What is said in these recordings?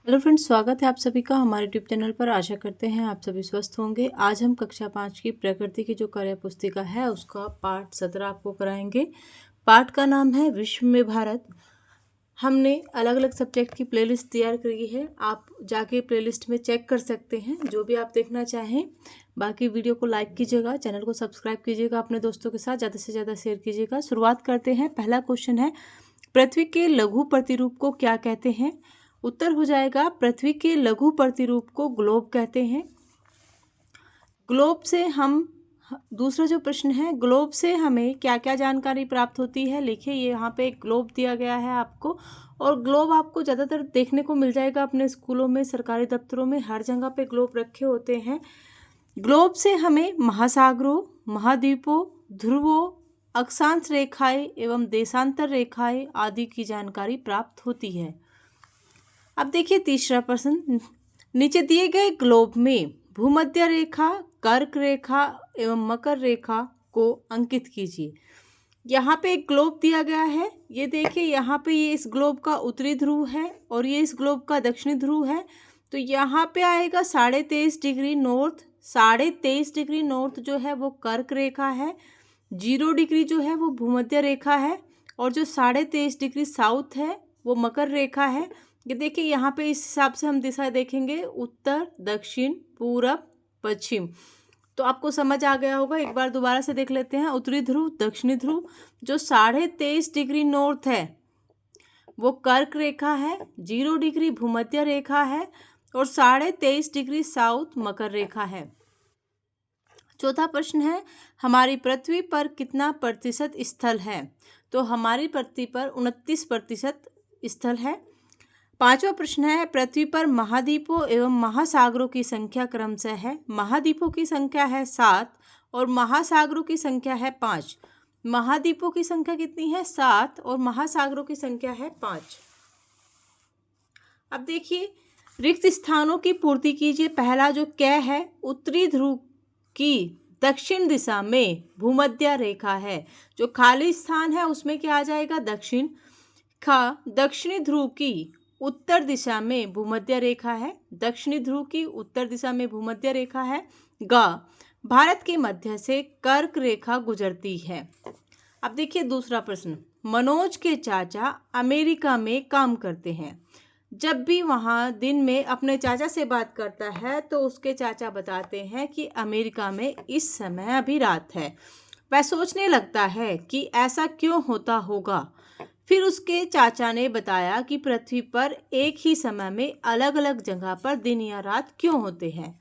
Hello friends, स्वागत है आप सभी का हमारे यूट्यूब चैनल पर। आशा करते हैं आप सभी स्वस्थ होंगे। आज हम कक्षा 5 की प्रकृति की जो कार्य पुस्तिका है उसका पाठ 17 आपको कराएंगे। पाठ का नाम है विश्व में भारत। हमने अलग अलग सब्जेक्ट की प्लेलिस्ट तैयार करी है, आप जाके प्लेलिस्ट में चेक कर सकते हैं जो भी आप देखना चाहें। बाकी वीडियो को लाइक कीजिएगा, चैनल को सब्सक्राइब कीजिएगा, अपने दोस्तों के साथ ज़्यादा से ज़्यादा शेयर कीजिएगा। शुरुआत करते हैं। पहला क्वेश्चन है, पृथ्वी के लघु प्रतिरूप को क्या कहते हैं? उत्तर हो जाएगा, पृथ्वी के लघु प्रतिरूप को ग्लोब कहते हैं। ग्लोब से हम दूसरा जो प्रश्न है, ग्लोब से हमें क्या क्या जानकारी प्राप्त होती है? लिखिए, ये यहाँ पे एक ग्लोब दिया गया है आपको, और ग्लोब आपको ज़्यादातर देखने को मिल जाएगा अपने स्कूलों में, सरकारी दफ्तरों में, हर जगह पे ग्लोब रखे होते हैं। ग्लोब से हमें महासागरों, महाद्वीपों, ध्रुवों, अक्षांश रेखाएं एवं देशांतर रेखाएं आदि की जानकारी प्राप्त होती है। अब देखिए तीसरा प्रश्न, नीचे दिए गए ग्लोब में भूमध्य रेखा, कर्क रेखा एवं मकर रेखा को अंकित कीजिए। यहाँ पे एक ग्लोब दिया गया है, ये देखिए यहाँ पे ये इस ग्लोब का उत्तरी ध्रुव है और ये इस ग्लोब का दक्षिणी ध्रुव है। तो यहाँ पे आएगा 23.5 डिग्री नॉर्थ। 23.5 डिग्री नॉर्थ जो है वो कर्क रेखा है, 0 डिग्री जो है वो भूमध्य रेखा है, और जो 23.5 डिग्री साउथ है वो मकर रेखा है। ये देखिए यहाँ पे इस हिसाब से हम दिशा देखेंगे, उत्तर, दक्षिण, पूरब, पश्चिम। तो आपको समझ आ गया होगा। एक बार दोबारा से देख लेते हैं। उत्तरी ध्रुव, दक्षिणी ध्रुव, जो 23.5 डिग्री नॉर्थ है वो कर्क रेखा है, 0 डिग्री भूमध्य रेखा है, और 23.5 डिग्री साउथ मकर रेखा है। चौथा प्रश्न है, हमारी पृथ्वी पर कितना प्रतिशत स्थल है? तो हमारी पृथ्वी पर 29% स्थल है। पांचवा प्रश्न है, पृथ्वी पर महाद्वीपों एवं महासागरों की संख्या क्रमशः है। महाद्वीपों की संख्या है 7 और महासागरों की संख्या है 5। महाद्वीपों की संख्या कितनी है? 7 और महासागरों की संख्या है 5। अब देखिए, रिक्त स्थानों की पूर्ति कीजिए। पहला जो क है, उत्तरी ध्रुव की दक्षिण दिशा में भूमध्य रेखा है। जो खाली स्थान है उसमें क्या आ जाएगा? दक्षिण। ख, दक्षिणी ध्रुव की उत्तर दिशा में भूमध्य रेखा है। दक्षिणी ध्रुव की उत्तर दिशा में भूमध्य रेखा है। ग, भारत के मध्य से कर्क रेखा गुजरती है। अब देखिए दूसरा प्रश्न, मनोज के चाचा अमेरिका में काम करते हैं। जब भी वहाँ दिन में अपने चाचा से बात करता है तो उसके चाचा बताते हैं कि अमेरिका में इस समय अभी रात है। वह सोचने लगता है कि ऐसा क्यों होता होगा। फिर उसके चाचा ने बताया कि पृथ्वी पर एक ही समय में अलग अलग जगह पर दिन या रात क्यों होते हैं।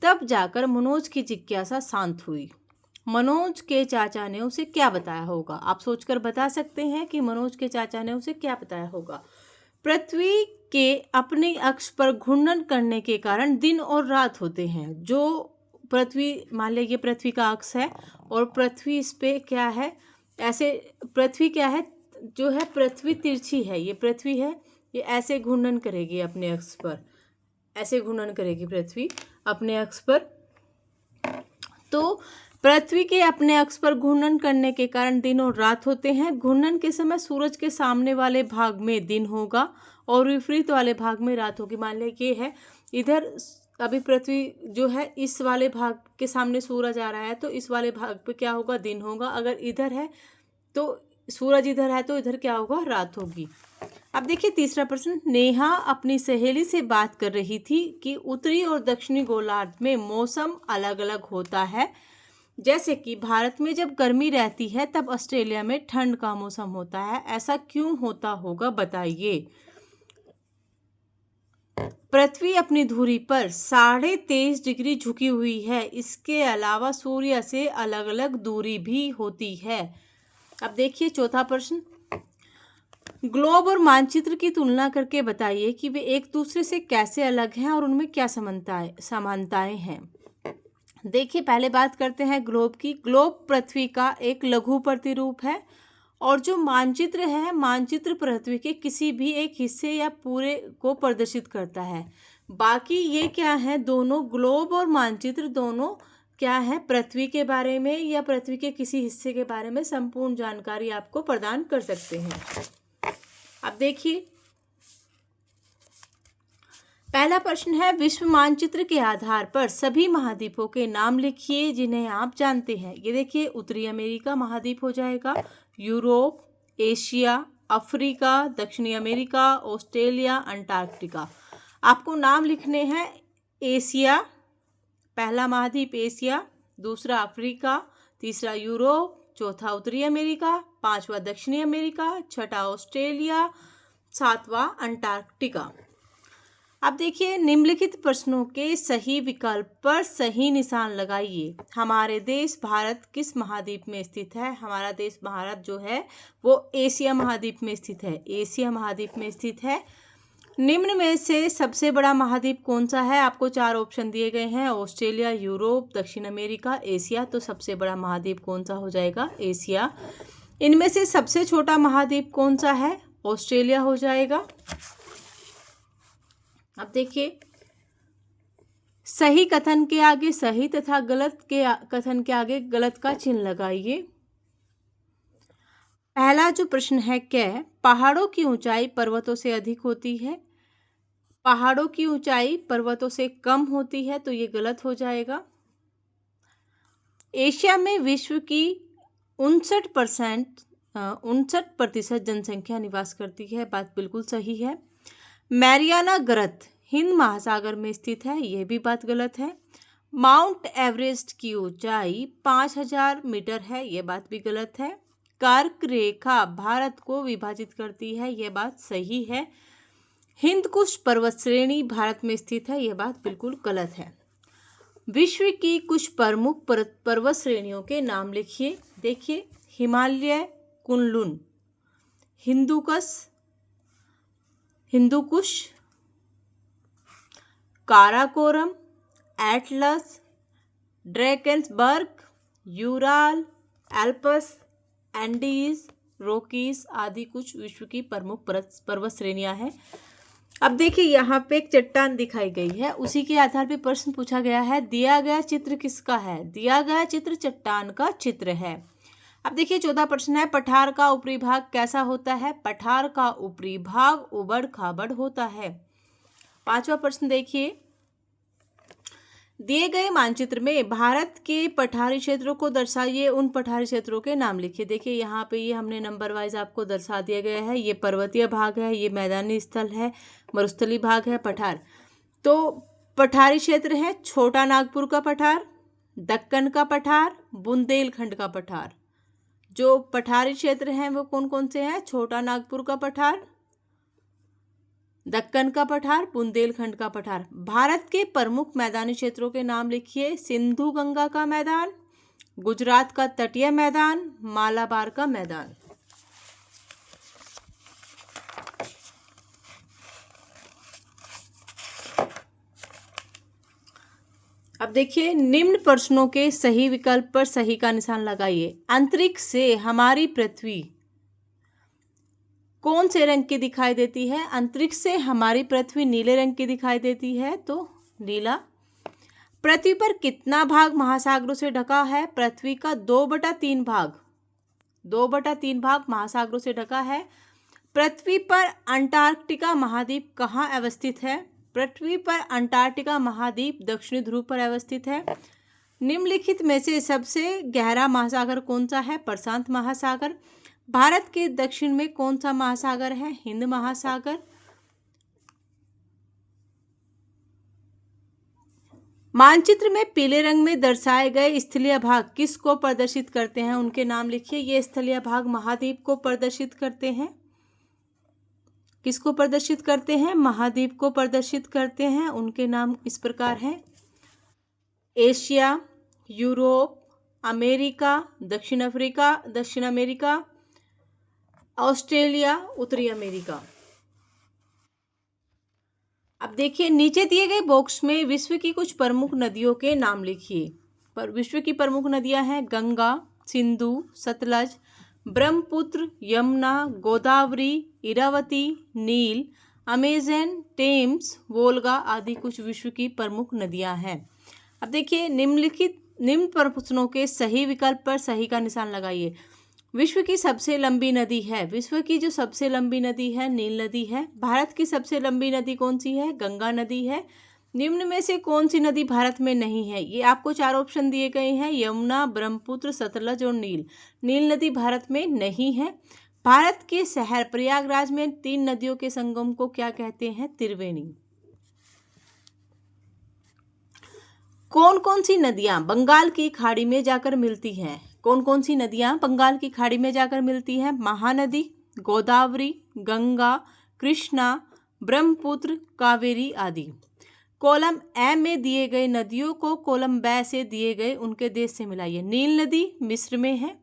तब जाकर मनोज की जिज्ञासा शांत हुई। मनोज के चाचा ने उसे क्या बताया होगा? आप सोचकर बता सकते हैं कि मनोज के चाचा ने उसे क्या बताया होगा। पृथ्वी के अपने अक्ष पर घूर्णन करने के कारण दिन और रात होते हैं। जो पृथ्वी, मान लीजिए पृथ्वी का अक्ष है और पृथ्वी इस पे क्या है, ऐसे पृथ्वी क्या है, जो है पृथ्वी तिरछी है, ये पृथ्वी है, ये ऐसे घूर्णन करेगी अपने अक्ष पर, ऐसे घूर्णन करेगी पृथ्वी अपने अक्ष पर। तो पृथ्वी के अपने अक्ष पर घूर्णन करने के कारण दिन और रात होते हैं। घूर्णन के समय सूरज के सामने वाले भाग में दिन होगा और विपरीत वाले भाग में रात होगी। मान लीजिए ये है, इधर अभी पृथ्वी जो है इस वाले भाग के सामने सूरज आ रहा है तो इस वाले भाग पे क्या होगा? दिन होगा। अगर इधर है तो सूरज इधर है तो इधर क्या होगा? रात होगी। अब देखिए तीसरा प्रश्न, नेहा अपनी सहेली से बात कर रही थी कि उत्तरी और दक्षिणी गोलार्ध में मौसम अलग अलग होता है। जैसे कि भारत में जब गर्मी रहती है तब ऑस्ट्रेलिया में ठंड का मौसम होता है। ऐसा क्यों होता होगा, बताइए। पृथ्वी अपनी धुरी पर 23.5 डिग्री झुकी हुई है। इसके अलावा सूर्य से अलग अलग दूरी भी होती है। अब देखिए चौथा प्रश्न, ग्लोब और मानचित्र की तुलना करके बताइए कि वे एक दूसरे से कैसे अलग हैं और उनमें क्या समानताएं हैं। देखिए पहले बात करते हैं ग्लोब की। ग्लोब पृथ्वी का एक लघु प्रतिरूप है और जो मानचित्र है, मानचित्र पृथ्वी के किसी भी एक हिस्से या पूरे को प्रदर्शित करता है। बाकी ये क्या है, दोनों ग्लोब और मानचित्र दोनों क्या है, पृथ्वी के बारे में या पृथ्वी के किसी हिस्से के बारे में संपूर्ण जानकारी आपको प्रदान कर सकते हैं। अब देखिए पहला प्रश्न है, विश्व मानचित्र के आधार पर सभी महाद्वीपों के नाम लिखिए जिन्हें आप जानते हैं। ये देखिए, उत्तरी अमेरिका महाद्वीप हो जाएगा, यूरोप, एशिया, अफ्रीका, दक्षिणी अमेरिका, ऑस्ट्रेलिया, अंटार्कटिका। आपको नाम लिखने हैं। एशिया, पहला महाद्वीप एशिया, दूसरा अफ्रीका, तीसरा यूरोप, चौथा उत्तरी अमेरिका, पांचवा दक्षिणी अमेरिका, छठा ऑस्ट्रेलिया, सातवां अंटार्कटिका। अब देखिए, निम्नलिखित प्रश्नों के सही विकल्प पर सही निशान लगाइए। हमारे देश भारत किस महाद्वीप में स्थित है? हमारा देश भारत जो है वो एशिया महाद्वीप में स्थित है, एशिया महाद्वीप में स्थित है। निम्न में से सबसे बड़ा महाद्वीप कौन सा है? आपको 4 ऑप्शन दिए गए हैं, ऑस्ट्रेलिया, यूरोप, दक्षिण अमेरिका, एशिया। तो सबसे बड़ा महाद्वीप कौन सा हो जाएगा? एशिया। इनमें से सबसे छोटा महाद्वीप कौन सा है? ऑस्ट्रेलिया हो जाएगा। अब देखिए, सही कथन के आगे सही तथा गलत के कथन के आगे गलत का चिन्ह लगाइए। पहला जो प्रश्न है, क्या पहाड़ों की ऊंचाई पर्वतों से अधिक होती है? पहाड़ों की ऊंचाई पर्वतों से कम होती है, तो ये गलत हो जाएगा। एशिया में विश्व की 59% जनसंख्या निवास करती है, बात बिल्कुल सही है। मैरियाना गर्त हिंद महासागर में स्थित है, यह भी बात गलत है। माउंट एवरेस्ट की ऊंचाई 5000 मीटर है, यह बात भी गलत है। कर्क रेखा भारत को विभाजित करती है, यह बात सही है। हिंदकुश पर्वत श्रेणी भारत में स्थित है, यह बात बिल्कुल गलत है। विश्व की कुछ प्रमुख पर्वत श्रेणियों के नाम लिखिए। देखिए, Himalaya, Kunlun, Hindu Kush, Karakoram, Atlas, Drakensberg, Ural, Alps, Andes, Rockies आदि कुछ विश्व की प्रमुख पर्वत श्रेणियां हैं। अब देखिए, यहाँ पे एक चट्टान दिखाई गई है, उसी के आधार पे प्रश्न पूछा गया है, दिया गया चित्र किसका है? दिया गया चित्र चट्टान का चित्र है। अब देखिए, 14 प्रश्न है, पठार का ऊपरी भाग कैसा होता है? पठार का ऊपरी भाग उबड़ खाबड़ होता है। 5वां प्रश्न देखिए, दिए गए मानचित्र में भारत के पठारी क्षेत्रों को दर्शाइए, उन पठारी क्षेत्रों के नाम लिखिए। देखिए, यहाँ पे ये हमने नंबर वाइज आपको दर्शा दिया गया है। ये पर्वतीय भाग है, ये मैदानी स्थल है, मरुस्थली भाग है, पठार। तो पठारी क्षेत्र है छोटा नागपुर का पठार, दक्कन का पठार, बुंदेलखंड का पठार। जो पठारी क्षेत्र हैं वो कौन कौन से हैं? छोटा नागपुर का पठार, दक्कन का पठार, बुंदेलखंड का पठार। भारत के प्रमुख मैदानी क्षेत्रों के नाम लिखिए। सिंधु गंगा का मैदान, गुजरात का तटीय मैदान, मालाबार का मैदान। अब देखिए, निम्न प्रश्नों के सही विकल्प पर सही का निशान लगाइए। अंतरिक्ष से हमारी पृथ्वी कौन से रंग की दिखाई देती है? अंतरिक्ष से हमारी पृथ्वी नीले रंग की दिखाई देती है, तो नीला। पृथ्वी पर कितना भाग महासागरों से ढका है? पृथ्वी का 2/3 भाग, 2/3 भाग महासागरों से ढका है। पृथ्वी पर अंटार्कटिका महाद्वीप कहाँ अवस्थित है? पृथ्वी पर अंटार्कटिका महाद्वीप दक्षिणी ध्रुव पर अवस्थित है। निम्नलिखित में से सबसे गहरा महासागर कौन सा है? प्रशांत महासागर। भारत के दक्षिण में कौन सा महासागर है? हिंद महासागर। मानचित्र में पीले रंग में दर्शाए गए स्थलीय भाग किसको प्रदर्शित करते हैं? उनके नाम लिखिए। ये स्थलीय भाग महाद्वीप को प्रदर्शित करते हैं। किसको प्रदर्शित करते हैं? महाद्वीप को प्रदर्शित करते हैं। उनके नाम इस प्रकार हैं, एशिया, यूरोप, अमेरिका, दक्षिण अमेरिका, ऑस्ट्रेलिया, उत्तरी अमेरिका। अब देखिए, नीचे दिए गए बॉक्स में विश्व की कुछ प्रमुख नदियों के नाम लिखिए। पर विश्व की प्रमुख नदियां हैं गंगा, सिंधु, सतलज, ब्रह्मपुत्र, यमुना, गोदावरी, इरावती, नील, अमेजन, टेम्स, वोल्गा आदि कुछ विश्व की प्रमुख नदियां हैं। अब देखिए, निम्न प्रश्नों के सही विकल्प पर सही का निशान लगाइए। विश्व की सबसे लंबी नदी है, विश्व की जो सबसे लंबी नदी है नील नदी है। भारत की सबसे लंबी नदी कौन सी है? गंगा नदी है। निम्न में से कौन सी नदी भारत में नहीं है? ये आपको 4 ऑप्शन दिए गए हैं, यमुना, ब्रह्मपुत्र, सतलज और नील। नील नदी भारत में नहीं है। भारत के शहर प्रयागराज में 3 नदियों के संगम को क्या कहते हैं? त्रिवेणी। कौन कौन सी नदियां बंगाल की खाड़ी में जाकर मिलती हैं? कौन कौन सी नदियां बंगाल की खाड़ी में जाकर मिलती हैं? महानदी, गोदावरी, गंगा, कृष्णा, ब्रह्मपुत्र, कावेरी आदि। कॉलम ए में दिए गए नदियों को कॉलम बी से दिए गए उनके देश से मिलाइए। नील नदी मिस्र में है,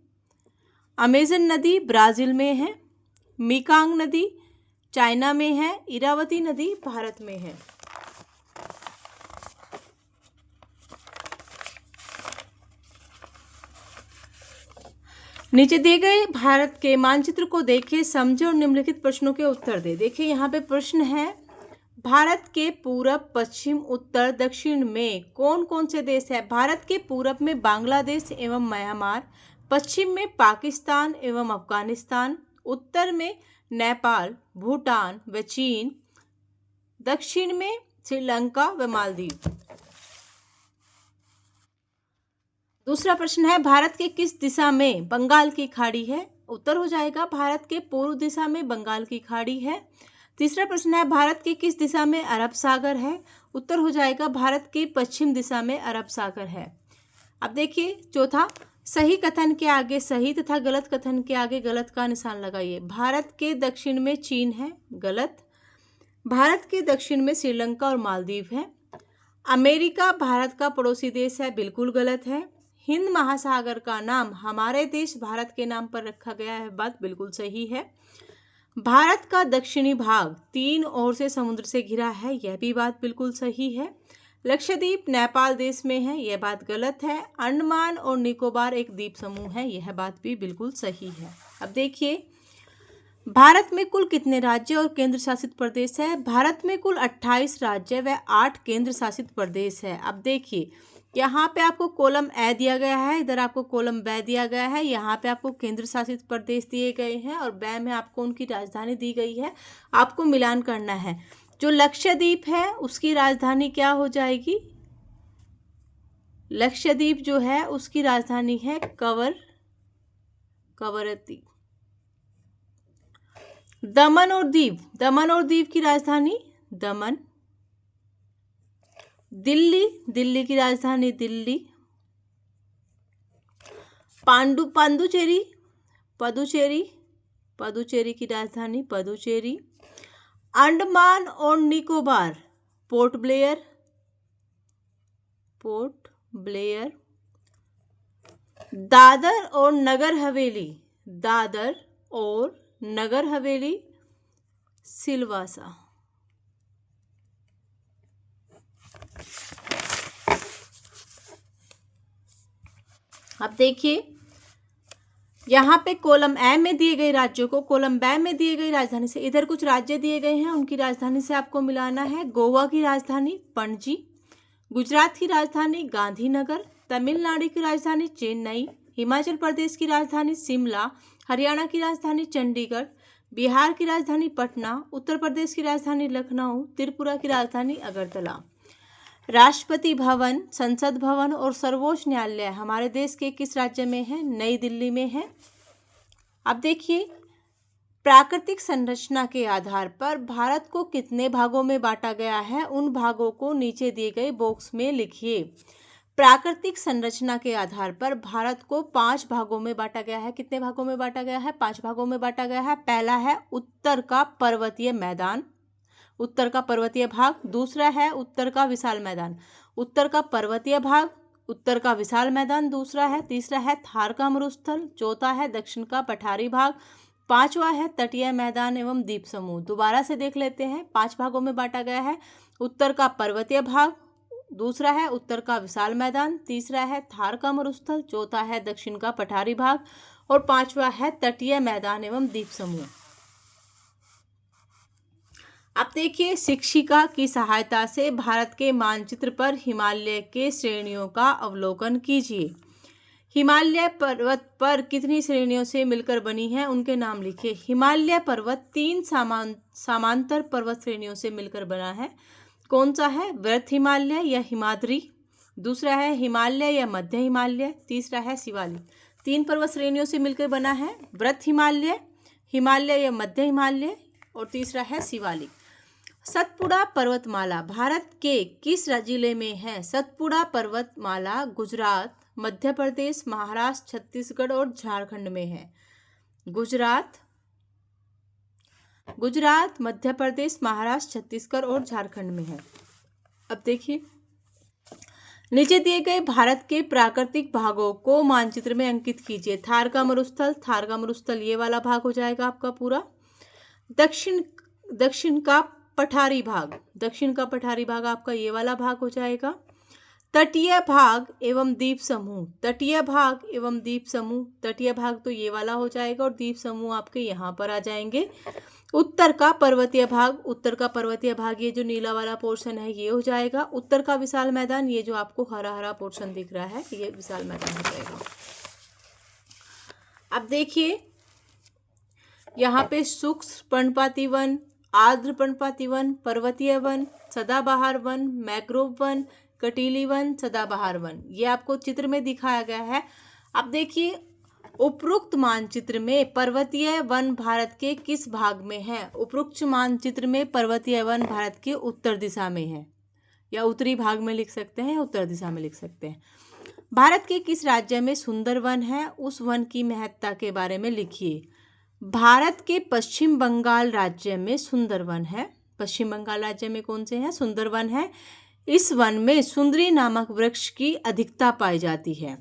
अमेजन नदी ब्राजील में है, मेकंग नदी चाइना में है, इरावती नदी भारत में है। नीचे दिए गए भारत के मानचित्र को देखिए, समझे और निम्नलिखित प्रश्नों के उत्तर दे। देखिए यहाँ पे प्रश्न है, भारत के पूरब, पश्चिम, उत्तर, दक्षिण में कौन कौन से देश है? भारत के पूरब में बांग्लादेश एवं म्यांमार, पश्चिम में पाकिस्तान एवं अफगानिस्तान, उत्तर में नेपाल, भूटान व चीन, दक्षिण में श्रीलंका व मालदीव। दूसरा प्रश्न है, भारत के किस दिशा में बंगाल की खाड़ी है? उत्तर हो जाएगा भारत के पूर्व दिशा में बंगाल की खाड़ी है। तीसरा प्रश्न है, भारत के किस दिशा में अरब सागर है? उत्तर हो जाएगा भारत के पश्चिम दिशा में अरब सागर है। अब देखिए चौथा, सही कथन के आगे सही तथा गलत कथन के आगे गलत का निशान लगाइए। भारत के दक्षिण में चीन है, गलत। भारत के दक्षिण में श्रीलंका और मालदीव है। अमेरिका भारत का पड़ोसी देश है, बिल्कुल गलत है। हिंद महासागर का नाम हमारे देश भारत के नाम पर रखा गया है, बात बिल्कुल सही है। भारत का दक्षिणी भाग 3 ओर से समुद्र से घिरा है, यह भी बात बिल्कुल सही है। लक्षद्वीप नेपाल देश में है, यह बात गलत है। अंडमान और निकोबार एक द्वीप समूह है, यह बात भी बिल्कुल सही है। अब देखिए, भारत में कुल कितने राज्य और केंद्र शासित प्रदेश है? भारत में कुल 28 राज्य व 8 केंद्र शासित प्रदेश है। अब देखिए, यहाँ पे आपको कॉलम ए दिया गया है, इधर आपको कॉलम बी दिया गया है, यहाँ पे आपको केंद्र शासित प्रदेश दिए गए हैं और बी में आपको उनकी राजधानी दी गई है। आपको मिलान करना है। जो लक्षद्वीप है उसकी राजधानी क्या हो जाएगी? लक्षद्वीप जो है उसकी राजधानी है कवरत्ती। दमन और दीव की राजधानी दमन। दिल्ली की राजधानी दिल्ली। पदुचेरी की राजधानी पदुचेरी। अंडमान और निकोबार पोर्ट ब्लेयर। दादर और नगर हवेली सिलवासा। अब देखिए, यहाँ पे कॉलम ए में दिए गए राज्यों को कॉलम बी में दिए गई राजधानी से, इधर कुछ राज्य दिए गए हैं, उनकी राजधानी से आपको मिलाना है। गोवा की राजधानी पणजी, गुजरात की राजधानी गांधीनगर, तमिलनाडु की राजधानी चेन्नई, हिमाचल प्रदेश की राजधानी शिमला, हरियाणा की राजधानी चंडीगढ़, बिहार की राजधानी पटना, उत्तर प्रदेश की राजधानी लखनऊ, त्रिपुरा की राजधानी अगरतला। राष्ट्रपति भवन, संसद भवन और सर्वोच्च न्यायालय हमारे देश के किस राज्य में है? नई दिल्ली में है। अब देखिए, प्राकृतिक संरचना के आधार पर भारत को कितने भागों में बांटा गया है? उन भागों को नीचे दिए गए बॉक्स में लिखिए। प्राकृतिक संरचना के आधार पर भारत को 5 भागों में बांटा गया है। कितने भागों में बांटा गया है? 5 भागों में बांटा गया है। पहला है उत्तर का पर्वतीय भाग, दूसरा है उत्तर का विशाल मैदान, उत्तर का पर्वतीय भाग, उत्तर का विशाल मैदान दूसरा है, तीसरा है थार का मरुस्थल, चौथा है दक्षिण का पठारी भाग, पांचवा है तटीय मैदान एवं द्वीप समूह। दोबारा से देख लेते हैं, 5 भागों में बांटा गया है। उत्तर का पर्वतीय भाग, दूसरा है उत्तर का विशाल मैदान, तीसरा है थार का मरुस्थल, चौथा है दक्षिण का पठारी भाग और पांचवा है तटीय मैदान एवं द्वीप समूह। अब देखिए, शिक्षिका की सहायता से भारत के मानचित्र पर हिमालय के श्रेणियों का अवलोकन कीजिए। हिमालय पर्वत पर कितनी श्रेणियों से मिलकर बनी है, उनके नाम लिखिए। हिमालय पर्वत 3 समांतर पर्वत श्रेणियों से मिलकर बना है। कौन सा है? वृहत हिमालय या हिमाद्री, दूसरा है हिमालय या मध्य हिमालय, तीसरा है शिवालिक। 3 पर्वत श्रेणियों से मिलकर बना है, वृहत हिमालय, हिमालय या मध्य हिमालय और तीसरा है शिवालिक। सतपुड़ा पर्वतमाला भारत के किस जिले में है? सतपुड़ा पर्वतमाला गुजरात, मध्य प्रदेश, महाराष्ट्र, छत्तीसगढ़ और झारखंड में है। गुजरात, मध्य प्रदेश, महाराष्ट्र, छत्तीसगढ़ और झारखंड में है। अब देखिए, नीचे दिए गए भारत के प्राकृतिक भागों को मानचित्र में अंकित कीजिए। थार का मरुस्थल ये वाला भाग हो जाएगा आपका पूरा। दक्षिण का पठारी भाग आपका ये वाला भाग हो जाएगा। तटीय भाग एवं द्वीप समूह, तटीय भाग तो ये वाला हो जाएगा और द्वीप समूह आपके यहाँ पर आ जाएंगे। उत्तर का पर्वतीय भाग ये जो नीला वाला पोर्शन है ये हो जाएगा। उत्तर का विशाल मैदान, ये जो आपको हरा हरा पोर्शन दिख रहा है ये विशाल मैदान हो जाएगा। अब देखिए, यहाँ पे शुष्क पर्णपाती वन, आर्द्र पर्णपाती वन, पर्वतीय वन, सदाबहार वन, मैंग्रोव वन, कटीली वन, सदाबहार वन, ये आपको चित्र में दिखाया गया है। अब देखिए, उपरोक्त मानचित्र में पर्वतीय वन भारत के किस भाग में है? उपरोक्त मानचित्र में पर्वतीय वन भारत के उत्तर दिशा में है, या उत्तरी भाग में लिख सकते हैं, उत्तर दिशा में लिख सकते हैं। भारत के किस राज्य में सुंदर वन है? उस वन की महत्ता के बारे में लिखिए। भारत के पश्चिम बंगाल राज्य में सुंदर वन है। पश्चिम बंगाल राज्य में कौन से हैं? सुंदर वन है। इस वन में सुंदरी नामक वृक्ष की अधिकता पाई जाती है।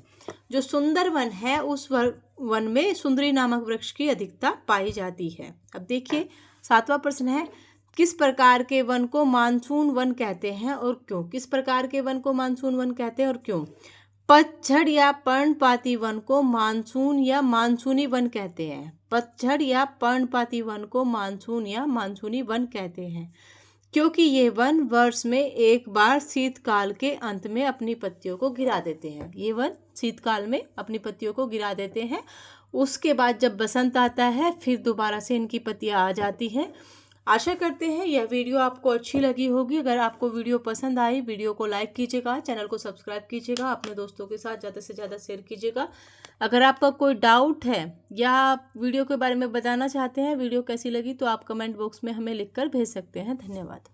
जो सुंदर वन है उस वन में सुंदरी नामक वृक्ष की अधिकता पाई जाती है। अब देखिए, 7वां प्रश्न है, किस प्रकार के वन को मानसून वन कहते हैं और क्यों? किस प्रकार के वन को मानसून वन कहते हैं और क्यों? पतझड़ या पर्णपाती वन को मानसून या मानसूनी वन कहते हैं। पतझड़ या पर्णपाती वन को मानसून या मानसूनी वन कहते हैं क्योंकि ये वन वर्ष में एक बार शीतकाल के अंत में अपनी पत्तियों को गिरा देते हैं। ये वन शीतकाल में अपनी पत्तियों को गिरा देते हैं, उसके बाद जब बसंत आता है फिर दोबारा से इनकी पत्तियां आ जाती हैं। आशा करते हैं यह वीडियो आपको अच्छी लगी होगी। अगर आपको वीडियो पसंद आई, वीडियो को लाइक कीजिएगा, चैनल को सब्सक्राइब कीजिएगा, अपने दोस्तों के साथ ज़्यादा से ज़्यादा शेयर कीजिएगा। अगर आपका कोई डाउट है या आप वीडियो के बारे में बताना चाहते हैं, वीडियो कैसी लगी, तो आप कमेंट बॉक्स में हमें लिखकर भेज सकते हैं। धन्यवाद।